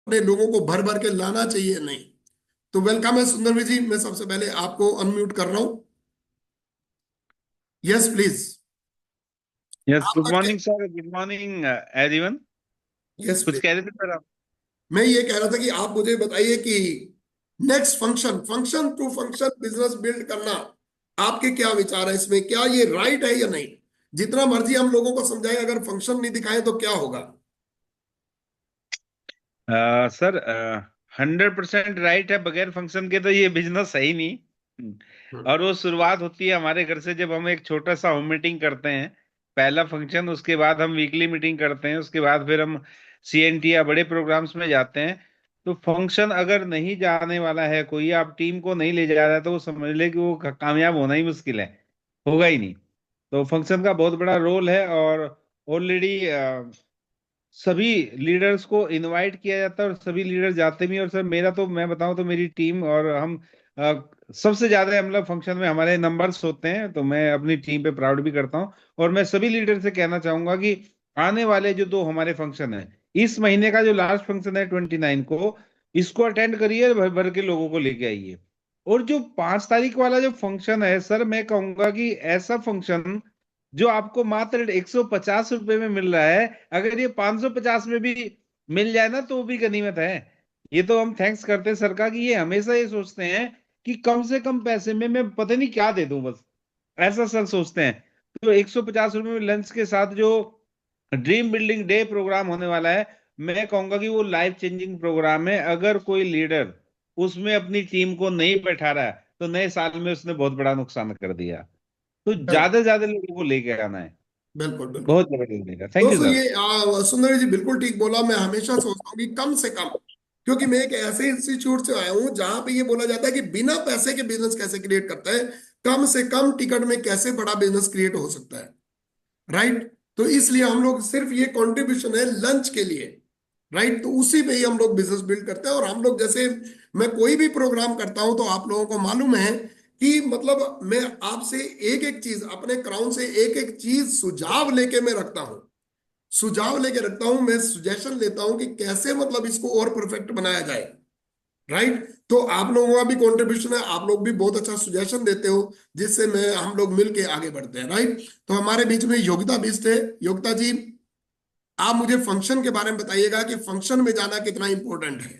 अपने लोगों को भर भर के लाना चाहिए, नहीं। तो वेलकम है सुंदर जी, मैं सबसे पहले आपको अनम्यूट कर रहा हूं। Yes please. यस, गुड आपका क्या? Morning sir, good morning everyone. Yes कुछ प्लीज। कह रहे थे सर आप? मैं ये कह रहा था कि आप मुझे बताइए कि next function, function to function business build करना, आपके क्या विचार है इसमें? क्या ये राइट है या नहीं? जितना मर्जी हम लोगों को समझाएं, अगर फंक्शन नहीं दिखाएं तो क्या होगा? सर, 100% राइट है। बगैर फंक्शन के तो ये बिजनेस है ही नहीं। हम्म। और वो शुरुआत होती है हमारे घर से, जब हम एक छोटा सा होम मीटिंग करते हैं। पहला फंक्शन, उसके बाद हम वीकली मीटिंग करते हैं, उसके बाद फिर हम सीएनटी या बड़े प्रोग्राम्स में जाते हैं। तो फंक्शन अगर नहीं जाने वाला है कोई, आप टीम को नहीं ले जा रहा है, तो वो समझ ले कि वो कामयाब होना ही मुश्किल है, होगा ही नहीं। तो फंक्शन का बहुत बड़ा रोल है। और ऑलरेडी सभी लीडर्स को इनवाइट किया जाता है और सभी लीडर जाते भी हैं। और सर, मेरा तो मैं बताऊं तो मेरी टीम और हम सबसे ज्यादा, मतलब फंक्शन में हमारे नंबर्स होते हैं, तो मैं अपनी टीम पे प्राउड भी करता हूं। और मैं सभी लीडर से कहना चाहूंगा कि आने वाले जो दो हमारे फंक्शन है, इस महीने का जो लास्ट फंक्शन है 29 को, इसको अटेंड करिए, भर भर के लोगों को लेके आइए। और जो 5 तारीख वाला जो फंक्शन है सर, मैं कहूंगा कि ऐसा फंक्शन जो आपको मात्र 150 रुपए में मिल रहा है, अगर ये 550 में भी मिल जाए ना, तो वो भी गनीमत है। ये तो हम थैंक्स करते हैं सर का, कि ये हमेशा ये सोचते हैं कि कम से कम पैसे में मैं पता नहीं क्या दे दूं, बस ऐसा सर सोचते हैं। तो 150 रुपए में लंच के साथ जो ड्रीम बिल्डिंग डे प्रोग्राम होने वाला है, मैं कहूंगा कि वो लाइफ चेंजिंग प्रोग्राम है। अगर कोई लीडर उसमें अपनी टीम को नहीं बैठा रहा है, तो नए साल में उसने बहुत बड़ा नुकसान कर दिया। तो बिल्कुल ज्यादा से ज्यादा लोगों को लेके आना है। बिल्कुल बिल्कुल। बहुत जबरदस्त देगा। थैंक यू दोस्तों सर। ये सुंदर जी बिल्कुल ठीक बोला। मैं हमेशा सोचता हूँ कि कम से कम, क्योंकि मैं एक ऐसे इंस्टीट्यूट से आया हूं जहां पे ये बोला जाता है कि बिना पैसे के बिजनेस कैसे क्रिएट करता है, कम से कम टिकट में कैसे बड़ा बिजनेस क्रिएट हो सकता है। राइट। तो इसलिए हम लोग सिर्फ ये कंट्रीब्यूशन है लंच के लिए। राइट। तो उसी पे ही हम लोग बिजनेस बिल्ड करते हैं। और हम लोग जैसे, मैं कोई भी प्रोग्राम करता हूं तो आप लोगों को मालूम है कि मतलब मैं आपसे एक एक चीज, अपने क्राउन से एक एक चीज सुझाव लेके मैं रखता हूं। सुझाव लेके रखता हूं, मैं सुजेशन लेता हूं कि कैसे मतलब इसको और परफेक्ट बनाया जाए। राइट। तो आप लोगों का भी कंट्रीब्यूशन है, आप लोग भी बहुत अच्छा सुजेशन देते हो, जिससे मैं हम लोग मिलके आगे बढ़ते हैं। राइट। तो हमारे बीच में योगिता बिष्ट है। योगिता जी, आप मुझे फंक्शन के बारे में बताइएगा कि फंक्शन में जाना कितना इंपॉर्टेंट है।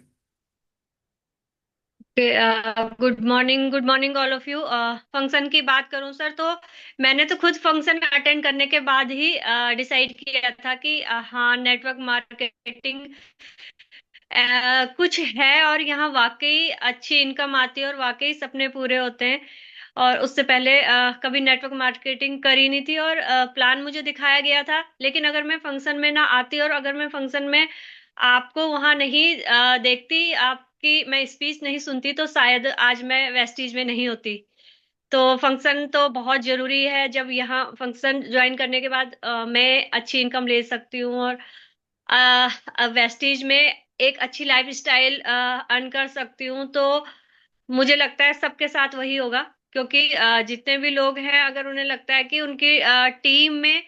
Good morning all of you. Function की बात करूं सर, तो मैंने तो खुद फंक्शन अटेंड करने के बाद ही डिसाइड किया था कि हाँ, नेटवर्क मार्केटिंग कुछ है और यहाँ वाकई अच्छी इनकम आती है और वाकई सपने पूरे होते हैं। और उससे पहले कभी नेटवर्क मार्केटिंग करी नहीं थी, और प्लान मुझे दिखाया गया था। लेकिन अगर मैं फंक्शन में ना आती और अगर मैं फंक्शन में आपको वहां नहीं देखती, आपकी मैं स्पीच नहीं सुनती, तो शायद आज मैं वेस्टीज में नहीं होती। तो फंक्शन तो बहुत जरूरी है। जब यहाँ फंक्शन ज्वाइन करने के बाद मैं अच्छी इनकम ले सकती हूँ और वेस्टीज में एक अच्छी लाइफ स्टाइल अर्न कर सकती हूँ। तो मुझे लगता है सबके साथ वही होगा, क्योंकि जितने भी लोग हैं, अगर उन्हें लगता है कि उनकी टीम में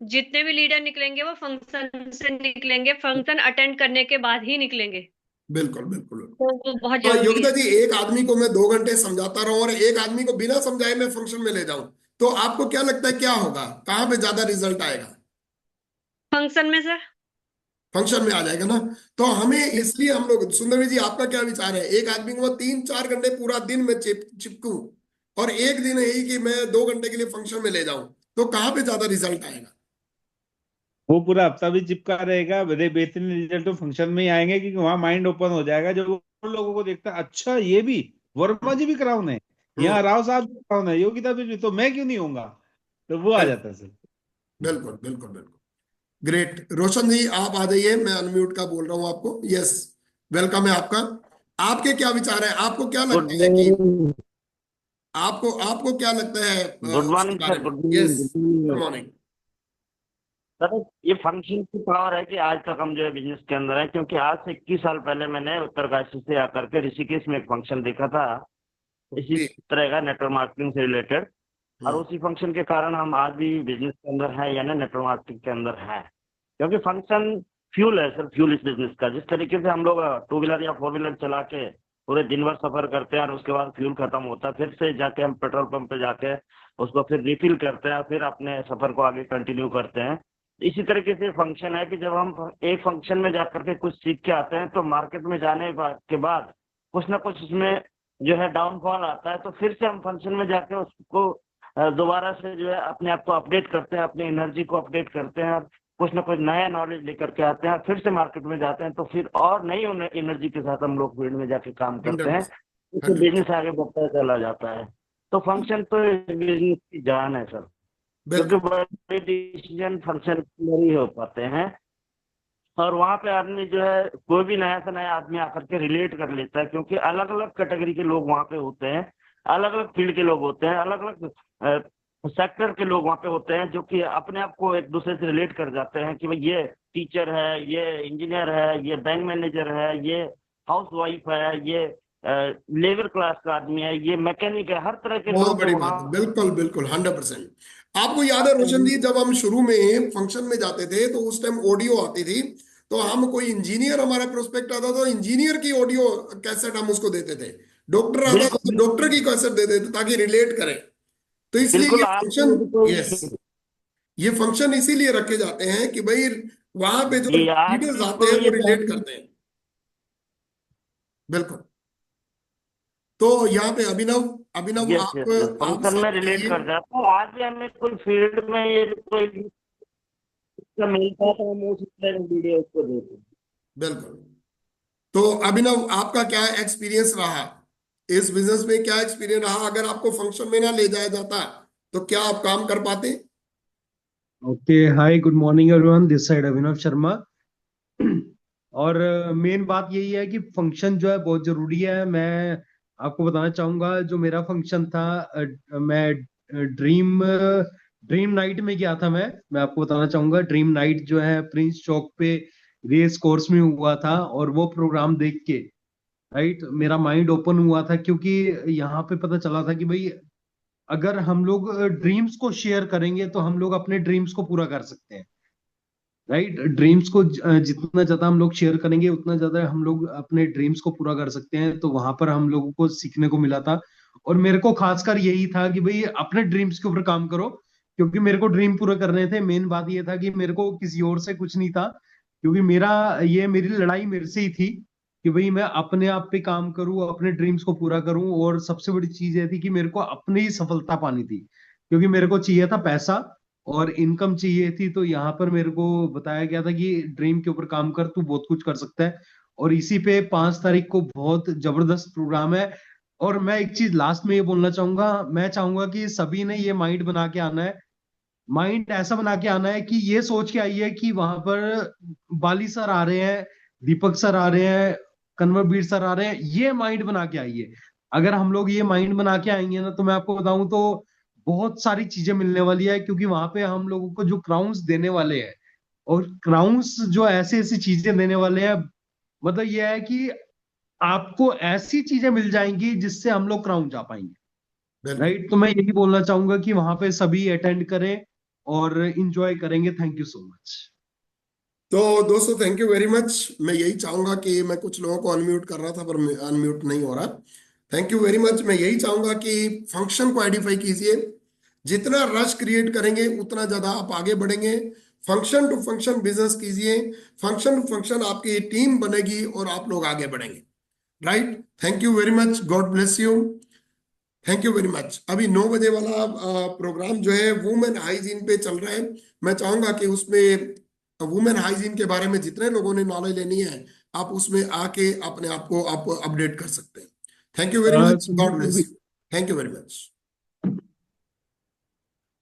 जितने भी लीडर निकलेंगे वो फंक्शन से निकलेंगे, फंक्शन अटेंड करने के बाद ही निकलेंगे, बिल्कुल बिल्कुल। तो वो बहुत जरूरी योगिता है। जी, एक आदमी को मैं 2 घंटे समझाता रहूं और एक आदमी को बिना समझाए मैं फंक्शन में ले जाऊं, तो आपको क्या लगता है क्या होगा, कहाँ पे ज्यादा रिजल्ट आएगा? फंक्शन में सर। फंक्शन में आ जाएगा ना। तो हमें इसलिए हम लोग, सुंदर जी आपका क्या विचार है? एक आदमी को मैं 3-4 घंटे पूरा दिन में चिपकूं, और एक दिन यही कि मैं 2 घंटे के लिए फंक्शन में ले जाऊं, तो कहाँ पे ज्यादा रिजल्ट आएगा? वो पूरा हफ्ता भी चिपका रहेगा, बड़े बेहतरीन रिजल्ट तो फंक्शन में ही आएंगे, क्योंकि वहां माइंड ओपन हो जाएगा जब वो लोगों को देखता है, अच्छा ये भी वर्मा जी भी क्राउन है, हम्म। यहाँ राव साहब भी क्राउन है, योगिता भी, तो मैं क्यों नहीं होऊंगा? तो वो आ बिल्कुल जाता है सर। बिल्कुल बिल्कुल बिल्कुल। ग्रेट। रोशन जी आप आ जाइए, मैं अनम्यूट का बोल रहा हूँ आपको। यस, वेलकम है आपका। आपके क्या विचार है? आपको क्या गुड लगता है कि मॉर्निंग। आपको आपको क्या लगता है गुड इसके मॉर्निंग बारे सर, में? Good yes. Morning, good good morning. Morning. Sir, ये फंक्शन की पावर है कि आज तक हम जो है बिजनेस के अंदर है, क्योंकि आज से 21 साल पहले मैंने उत्तरकाशी से आकर के ऋषिकेश में एक फंक्शन देखा था, इसी ओके। तरह का नेटवर्क मार्केटिंग से रिलेटेड। और हम्म। उसी फंक्शन के कारण हम आज भी बिजनेस के अंदर है, यानी नेटवर्क मार्केटिंग के अंदर है। क्योंकि फंक्शन फ्यूल है सर, फ्यूल इस बिजनेस का। जिस तरीके से हम लोग 2 व्हीलर या 4 व्हीलर चला के पूरे दिन भर सफर करते हैं और उसके बाद फ्यूल खत्म होता है, फिर से जाके हम पेट्रोल पंप पे जाके उसको फिर रिफिल करते हैं, फिर अपने सफर को आगे कंटिन्यू करते हैं। इसी तरीके से फंक्शन है कि जब हम एक फंक्शन में जाकर के कुछ सीख के आते हैं तो मार्केट में जाने के बाद कुछ ना कुछ उसमें जो है डाउनफॉल आता है, तो फिर से हम फंक्शन में जाके उसको दोबारा से जो है अपने आप को अपडेट करते हैं, अपनी एनर्जी को अपडेट करते हैं, कुछ ना कुछ नया नॉलेज लेकर के आते हैं, फिर से मार्केट में जाते हैं, तो फिर और नई एनर्जी के साथ हम लोग फील्ड में जाके काम करते हैं, उससे 100%। बिजनेस आगे बढ़ता चला जाता है। तो फंक्शन तो बिजनेस की जान है सर, क्योंकि बिल्कुल बड़े डिसीजन फंक्शन में ही हो पाते हैं। और वहाँ पे आदमी जो है कोई भी नया से नया आदमी आकर के रिलेट कर लेता है, क्योंकि अलग अलग कैटेगरी के लोग वहाँ पे होते हैं, अलग अलग फील्ड के लोग होते हैं, अलग अलग सेक्टर के लोग वहाँ पे होते हैं, जो कि अपने आप को एक दूसरे से रिलेट कर जाते हैं कि भाई ये टीचर है, ये इंजीनियर है, ये बैंक मैनेजर है, ये हाउस वाइफ है, ये लेबर क्लास का आदमी है, ये मैकेनिक है, हर तरह के बहुत लोग बड़ी बात है, वहाँ। बिल्कुल बिल्कुल 100%। आपको याद है रोशन जी, जब हम शुरू में फंक्शन में जाते थे तो उस टाइम ऑडियो आती थी, तो हम कोई इंजीनियर हमारा प्रोस्पेक्ट आता तो इंजीनियर की ऑडियो कैसेट हम उसको देते थे, डॉक्टर आता था बिल्कुल तो डॉक्टर की कैसेट देते थे ताकि रिलेट करें। तो इसलिए बिल्कुल ये आपको फंक्शन, यदि कोई यस, ये फंक्शन इसीलिए रखे जाते हैं कि भाई वहां पे जो जी आज लीडर्स भी आते हैं कोई वो यदि रिलेट करते हैं। बिल्कुल। तो यहाँ पे अभिनव, अभिनव यस आप यस यस आप फंक्शन में साथ रिलेट आइए। कर जाता है। आज भी हमें कोई फील्ड में ये कोई का मिलता है तो हम उस तरह की वीडियो उसको देते हैं। बिल्कुल। तो अभिनव आपका क्या एक्सपीरियंस रहा इस बिजनेस में, क्या एक्सपीरियंस रहा? अगर आपको फंक्शन में ना ले जाया जाता तो क्या आप काम कर पाते? Okay, hi, good morning everyone, this side Abhinav Sharma. और मेन बात यही है कि फंक्शन जो है बहुत जरूरी है। मैं आपको बताना चाहूंगा, जो मेरा फंक्शन था, मैं ड्रीम ड्रीम नाइट में गया था। मैं आपको बताना चाहूंगा, ड्रीम नाइट जो है प्रिंस चौक पे रेस कोर्स में हुआ था, और वो प्रोग्राम देख के राइट मेरा माइंड ओपन हुआ था, क्योंकि यहाँ पे पता चला था कि भाई अगर हम लोग ड्रीम्स को शेयर करेंगे तो हम लोग अपने ड्रीम्स को पूरा कर सकते हैं। राइट, ड्रीम्स को जितना ज्यादा हम लोग शेयर करेंगे उतना ज्यादा हम लोग अपने ड्रीम्स को पूरा कर सकते हैं। तो वहां पर हम लोगों को सीखने को मिला था, और मेरे को खासकर यही था कि भाई अपने ड्रीम्स के ऊपर काम करो, क्योंकि मेरे को ड्रीम पूरे करने थे। मेन बात ये था कि मेरे को किसी और से कुछ नहीं था, क्योंकि मेरी लड़ाई मेरे से ही थी कि भाई मैं अपने आप पे काम करूं, अपने ड्रीम्स को पूरा करूं। और सबसे बड़ी चीज ये थी कि मेरे को अपनी ही सफलता पानी थी, क्योंकि मेरे को चाहिए था पैसा और इनकम चाहिए थी। तो यहाँ पर मेरे को बताया गया था कि ड्रीम के ऊपर काम कर, तू बहुत कुछ कर सकता है। और इसी पे 5 तारीख को बहुत जबरदस्त प्रोग्राम है। और मैं एक चीज लास्ट में ये बोलना चाहूंगा, मैं चाहूंगा कि सभी ने ये माइंड बना के आना है। माइंड ऐसा बना के आना है कि ये सोच के आइए कि वहां पर बाली सर आ रहे हैं, दीपक सर आ रहे हैं, कन्वरवीर सर आ रहे हैं। ये माइंड बना के आइए। अगर हम लोग ये माइंड बना के आएंगे ना, तो मैं आपको बताऊं तो बहुत सारी चीजें मिलने वाली है, क्योंकि वहां पे हम लोगों को जो क्राउन्स देने वाले हैं, और क्राउन्स जो ऐसी ऐसी चीजें देने वाले हैं, मतलब ये है कि आपको ऐसी चीजें मिल जाएंगी जिससे हम लोग क्राउन जा पाएंगे। बिल्कुल। राइट, तो मैं यही बोलना चाहूंगा कि वहां पे सभी अटेंड करें और इंजॉय करेंगे। Thank you so much. तो दोस्तों थैंक यू वेरी मच। मैं यही चाहूंगा कि मैं कुछ लोगों को अनम्यूट कर रहा था पर अनम्यूट नहीं हो रहा। Thank you very much. मैं यही चाहूंगा कि फंक्शन को आइडेंटिफाई कीजिए, जितना रश क्रिएट करेंगे उतना ज्यादा आप आगे बढ़ेंगे। फंक्शन टू फंक्शन बिजनेस कीजिए, फंक्शन टू फंक्शन आपकी टीम बनेगी और आप लोग आगे बढ़ेंगे। Right, thank you very much, God bless you, thank you very much. अभी 9 बजे वाला प्रोग्राम जो है वुमेन हाइजीन पे चल रहा है। मैं चाहूंगा कि उसमें वुमेन हाइजीन के बारे में जितने लोगों ने नॉलेज लेनी है, आप उसमें आके अपने आप को आप अपडेट कर सकते हैं। Thank you very much, God bless you, thank you very much.